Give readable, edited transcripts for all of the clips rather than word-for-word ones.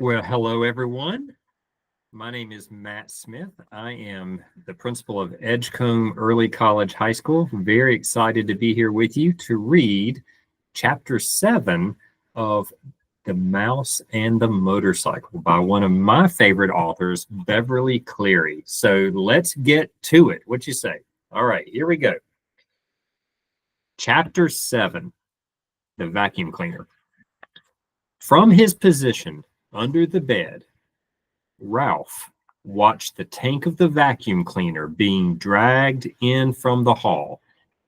Well, hello, everyone. My name is Matt Smith. I am the principal of Edgecombe Early College High School. Very excited to be here with you to read Chapter 7 of The Mouse and the Motorcycle by one of my favorite authors, Beverly Cleary. So let's get to it. What you say? All right, here we go. Chapter 7, The Vacuum Cleaner. From his position under the bed, Ralph watched the tank of the vacuum cleaner being dragged in from the hall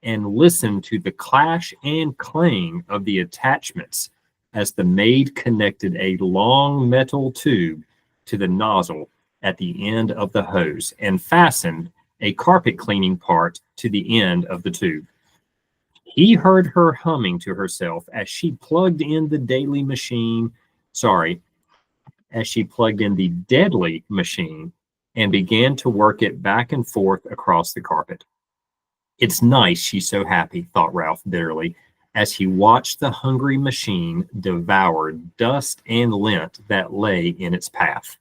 and listened to the clash and clang of the attachments as the maid connected a long metal tube to the nozzle at the end of the hose and fastened a carpet cleaning part to the end of the tube. He heard her humming to herself as she plugged in the daily machine, as she plugged in the deadly machine and began to work it back and forth across the carpet. It's nice she's so happy, thought Ralph bitterly, as he watched the hungry machine devour dust and lint that lay in its path.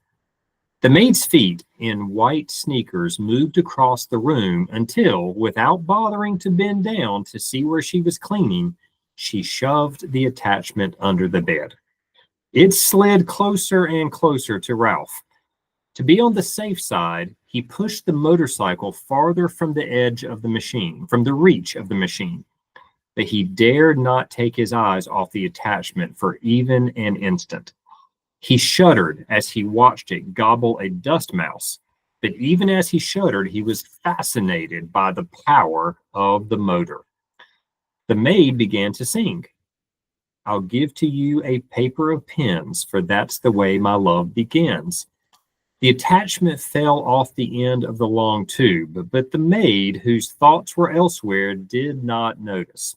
The maid's feet in white sneakers moved across the room until, without bothering to bend down to see where she was cleaning, she shoved the attachment under the bed. It slid closer and closer to Ralph. To be on the safe side, he pushed the motorcycle farther from the edge of the machine, from the reach of the machine. But he dared not take his eyes off the attachment for even an instant. He shuddered as he watched it gobble a dust mouse. But even as he shuddered, he was fascinated by the power of the motor. The maid began to sing. I'll give to you a paper of pins, for that's the way my love begins. The attachment fell off the end of the long tube, but the maid, whose thoughts were elsewhere, did not notice.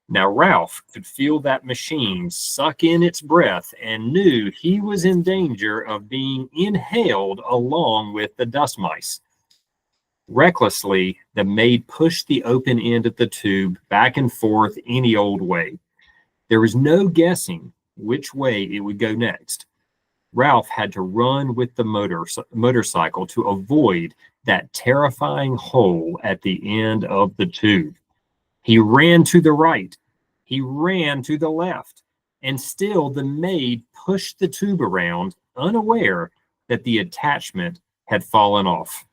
Now Ralph could feel that machine suck in its breath and knew he was in danger of being inhaled along with the dust mice. Recklessly, the maid pushed the open end of the tube back and forth any old way. There was no guessing which way it would go next. Ralph had to run with the motorcycle to avoid that terrifying hole at the end of the tube. He ran to the right. He ran to the left. And still the maid pushed the tube around, unaware that the attachment had fallen off.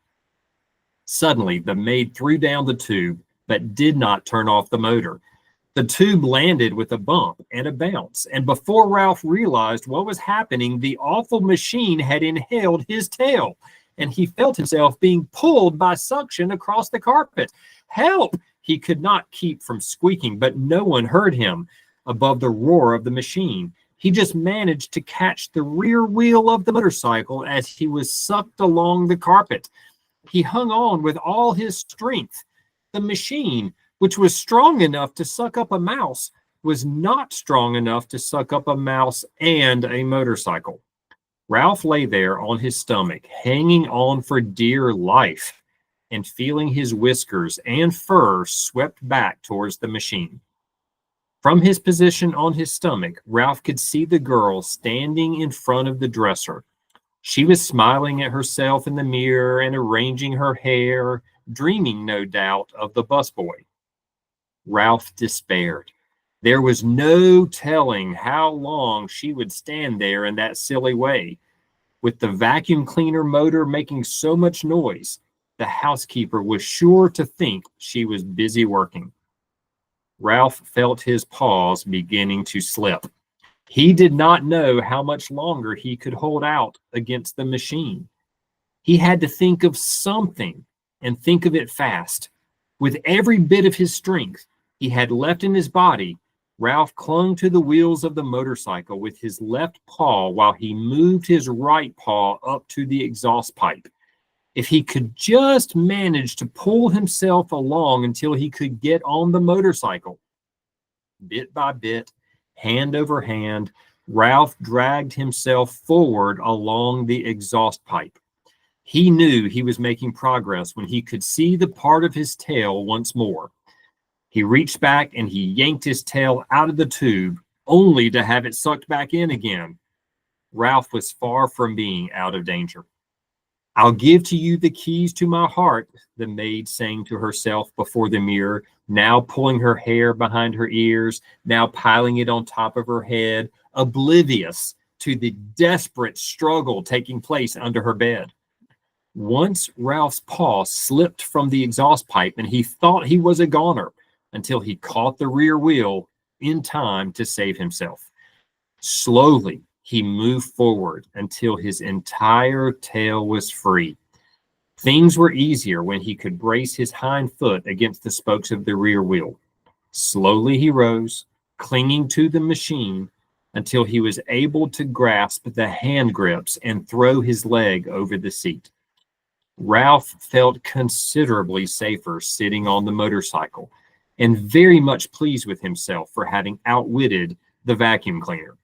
Suddenly, the maid threw down the tube, but did not turn off the motor. The tube landed with a bump and a bounce, and before Ralph realized what was happening, the awful machine had inhaled his tail, and he felt himself being pulled by suction across the carpet. Help! He could not keep from squeaking, but no one heard him above the roar of the machine. He just managed to catch the rear wheel of the motorcycle as he was sucked along the carpet. He hung on with all his strength. The machine, which was strong enough to suck up a mouse, was not strong enough to suck up a mouse and a motorcycle. Ralph lay there on his stomach, hanging on for dear life, and feeling his whiskers and fur swept back towards the machine. From his position on his stomach, Ralph could see the girl standing in front of the dresser. She was smiling at herself in the mirror and arranging her hair, dreaming, no doubt, of the busboy. Ralph despaired. There was no telling how long she would stand there in that silly way. With the vacuum cleaner motor making so much noise, the housekeeper was sure to think she was busy working. Ralph felt his paws beginning to slip. He did not know how much longer he could hold out against the machine. He had to think of something and think of it fast. With every bit of his strength he had left in his body, Ralph clung to the wheels of the motorcycle with his left paw while he moved his right paw up to the exhaust pipe. If he could just manage to pull himself along until he could get on the motorcycle. Bit by bit, hand over hand, Ralph dragged himself forward along the exhaust pipe. He knew he was making progress when he could see the part of his tail once more. He reached back and he yanked his tail out of the tube, only to have it sucked back in again. Ralph was far from being out of danger. "I'll give to you the keys to my heart," the maid sang to herself before the mirror, now pulling her hair behind her ears, now piling it on top of her head, oblivious to the desperate struggle taking place under her bed. Once Ralph's paw slipped from the exhaust pipe and he thought he was a goner until he caught the rear wheel in time to save himself. Slowly, he moved forward until his entire tail was free. Things were easier when he could brace his hind foot against the spokes of the rear wheel. Slowly he rose, clinging to the machine until he was able to grasp the hand grips and throw his leg over the seat. Ralph felt considerably safer sitting on the motorcycle and very much pleased with himself for having outwitted the vacuum cleaner.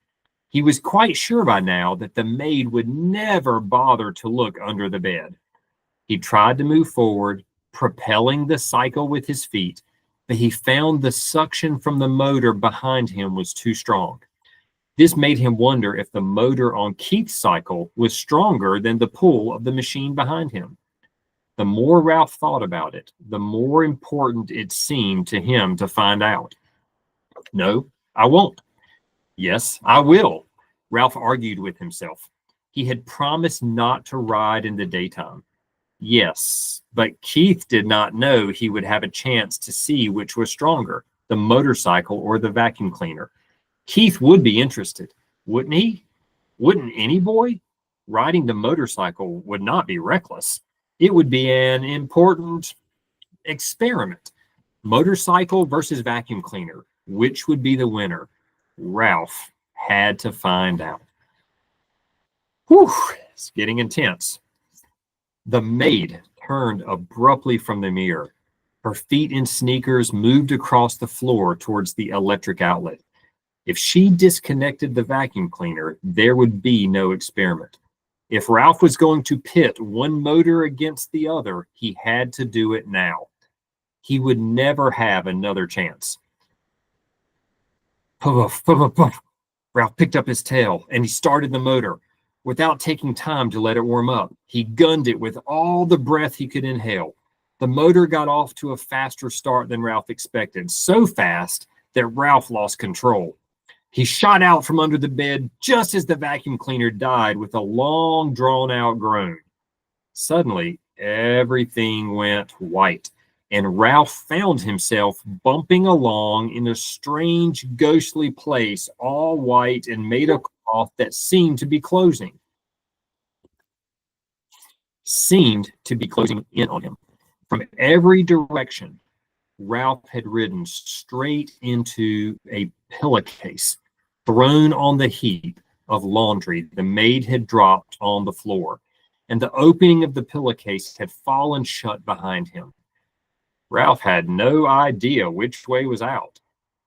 He was quite sure by now that the maid would never bother to look under the bed. He tried to move forward, propelling the cycle with his feet, but he found the suction from the motor behind him was too strong. This made him wonder if the motor on Keith's cycle was stronger than the pull of the machine behind him. The more Ralph thought about it, the more important it seemed to him to find out. "No, I won't." "Yes, I will," Ralph argued with himself. He had promised not to ride in the daytime. Yes, but Keith did not know he would have a chance to see which was stronger, the motorcycle or the vacuum cleaner. Keith would be interested, wouldn't he? Wouldn't any boy? Riding the motorcycle would not be reckless. It would be an important experiment. Motorcycle versus vacuum cleaner. Which would be the winner? Ralph had to find out. Whew, it's getting intense. The maid turned abruptly from the mirror. Her feet in sneakers moved across the floor towards the electric outlet. If she disconnected the vacuum cleaner, there would be no experiment. If Ralph was going to pit one motor against the other, he had to do it now. He would never have another chance. Puff, puff, puff. Ralph picked up his tail and he started the motor. Without taking time to let it warm up, he gunned it with all the breath he could inhale. The motor got off to a faster start than Ralph expected, so fast that Ralph lost control. He shot out from under the bed just as the vacuum cleaner died with a long, drawn-out groan. Suddenly, everything went white, and Ralph found himself bumping along in a strange, ghostly place, all white and made of cloth that seemed to be closing in on him. From every direction, Ralph had ridden straight into a pillowcase thrown on the heap of laundry the maid had dropped on the floor, and the opening of the pillowcase had fallen shut behind him. Ralph had no idea which way was out.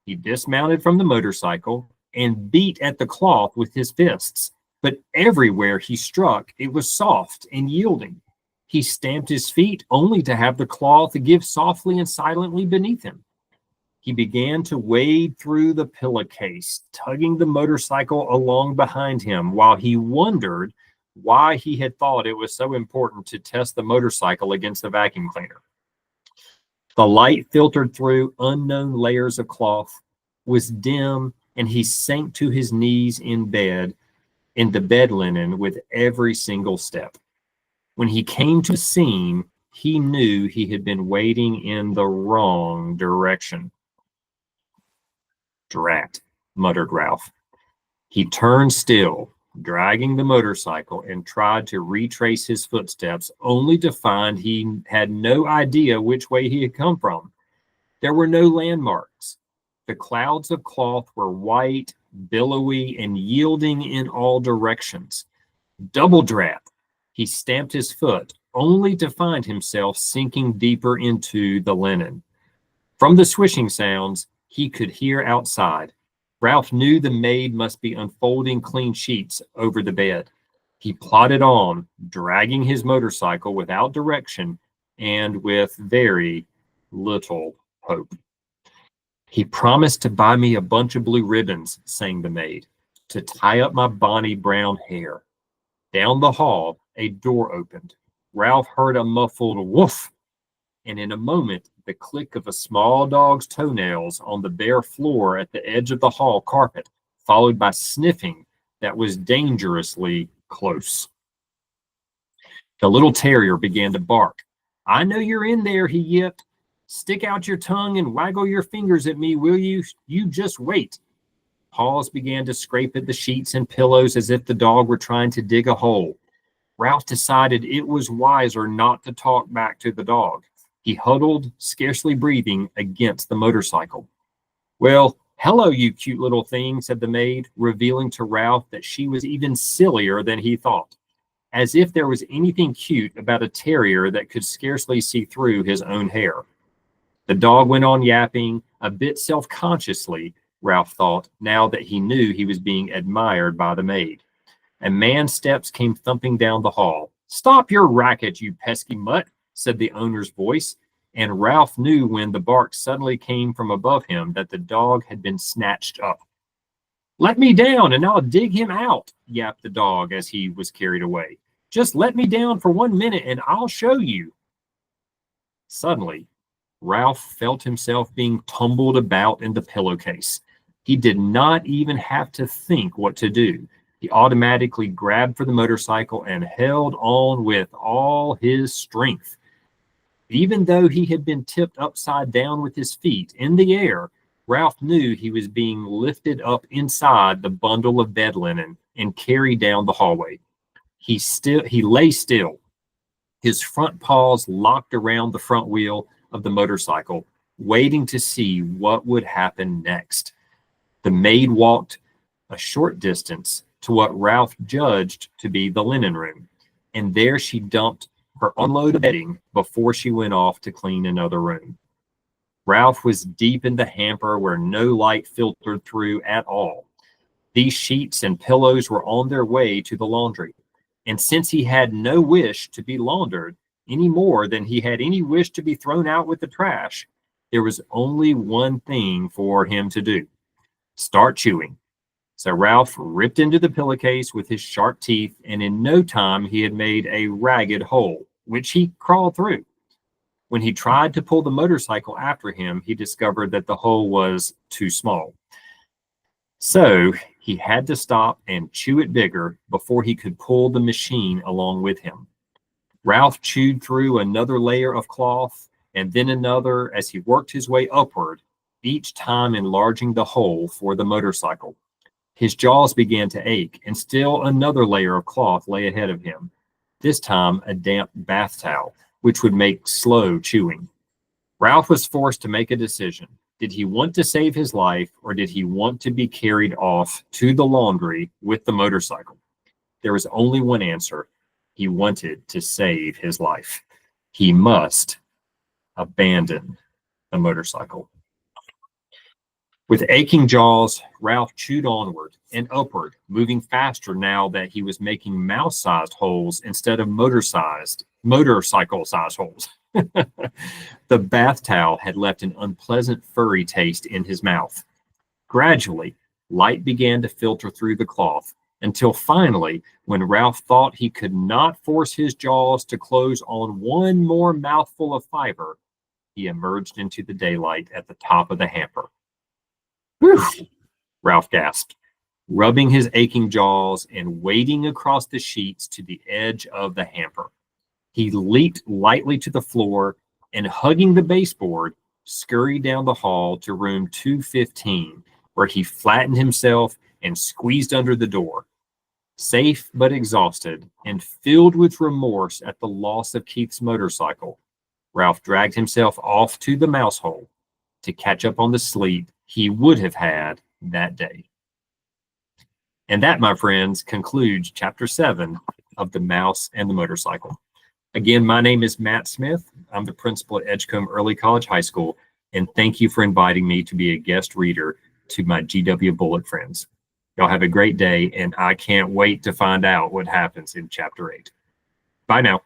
He dismounted from the motorcycle and beat at the cloth with his fists, but everywhere he struck, it was soft and yielding. He stamped his feet only to have the cloth give softly and silently beneath him. He began to wade through the pillowcase, tugging the motorcycle along behind him while he wondered why he had thought it was so important to test the motorcycle against the vacuum cleaner. The light filtered through unknown layers of cloth, was dim, and he sank to his knees in the bed linen with every single step. When he came to the scene, he knew he had been wading in the wrong direction. "Drat," muttered Ralph. He turned still, dragging the motorcycle, and tried to retrace his footsteps, only to find he had no idea which way he had come from. There were no landmarks. The clouds of cloth were white, billowy, and yielding in all directions. Double drat! He stamped his foot, only to find himself sinking deeper into the linen. From the swishing sounds, he could hear outside. Ralph knew the maid must be unfolding clean sheets over the bed. He plodded on, dragging his motorcycle without direction and with very little hope. "He promised to buy me a bunch of blue ribbons," sang the maid. to tie up my bonny brown hair. Down the hall, a door opened. Ralph heard a muffled woof, and in a moment, the click of a small dog's toenails on the bare floor at the edge of the hall carpet, followed by sniffing that was dangerously close. The little terrier began to bark. "I know you're in there," he yipped. "Stick out your tongue and waggle your fingers at me, will you? You just wait." Paws began to scrape at the sheets and pillows as if the dog were trying to dig a hole. Ralph decided it was wiser not to talk back to the dog. He huddled, scarcely breathing, against the motorcycle. "Well, hello, you cute little thing," said the maid, revealing to Ralph that she was even sillier than he thought. As if there was anything cute about a terrier that could scarcely see through his own hair. The dog went on yapping, a bit self-consciously, Ralph thought, now that he knew he was being admired by the maid. A man's steps came thumping down the hall. "Stop your racket, you pesky mutt," said the owner's voice, and Ralph knew when the bark suddenly came from above him that the dog had been snatched up. "Let me down and I'll dig him out," yapped the dog as he was carried away. "Just let me down for 1 minute and I'll show you." Suddenly, Ralph felt himself being tumbled about in the pillowcase. He did not even have to think what to do. He automatically grabbed for the motorcycle and held on with all his strength. Even though he had been tipped upside down with his feet in the air, Ralph knew he was being lifted up inside the bundle of bed linen and carried down the hallway. He lay still, his front paws locked around the front wheel of the motorcycle, waiting to see what would happen next. The maid walked a short distance to what Ralph judged to be the linen room, and there she dumped her unload of bedding before she went off to clean another room. Ralph was deep in the hamper where no light filtered through at all. These sheets and pillows were on their way to the laundry, and since he had no wish to be laundered any more than he had any wish to be thrown out with the trash, there was only one thing for him to do: start chewing. So Ralph ripped into the pillowcase with his sharp teeth, and in no time he had made a ragged hole, which he crawled through. When he tried to pull the motorcycle after him, he discovered that the hole was too small. So he had to stop and chew it bigger before he could pull the machine along with him. Ralph chewed through another layer of cloth and then another as he worked his way upward, each time enlarging the hole for the motorcycle. His jaws began to ache, and still another layer of cloth lay ahead of him, this time a damp bath towel, which would make slow chewing. Ralph was forced to make a decision. Did he want to save his life, or did he want to be carried off to the laundry with the motorcycle? There was only one answer. He wanted to save his life. He must abandon the motorcycle. With aching jaws, Ralph chewed onward and upward, moving faster now that he was making mouse-sized holes instead of motorcycle-sized holes. The bath towel had left an unpleasant furry taste in his mouth. Gradually, light began to filter through the cloth, until finally, when Ralph thought he could not force his jaws to close on one more mouthful of fiber, he emerged into the daylight at the top of the hamper. "Whew," Ralph gasped, rubbing his aching jaws and wading across the sheets to the edge of the hamper. He leaped lightly to the floor and, hugging the baseboard, scurried down the hall to room 215, where he flattened himself and squeezed under the door. Safe but exhausted and filled with remorse at the loss of Keith's motorcycle, Ralph dragged himself off to the mouse hole to catch up on the sleep he would have had that day. And that, my friends, concludes Chapter 7 of The Mouse and the Motorcycle. Again, my name is Matt Smith. I'm the principal at Edgecombe Early College High School, and thank you for inviting me to be a guest reader to my GW Bullet friends. Y'all have a great day, and I can't wait to find out what happens in Chapter 8. Bye now.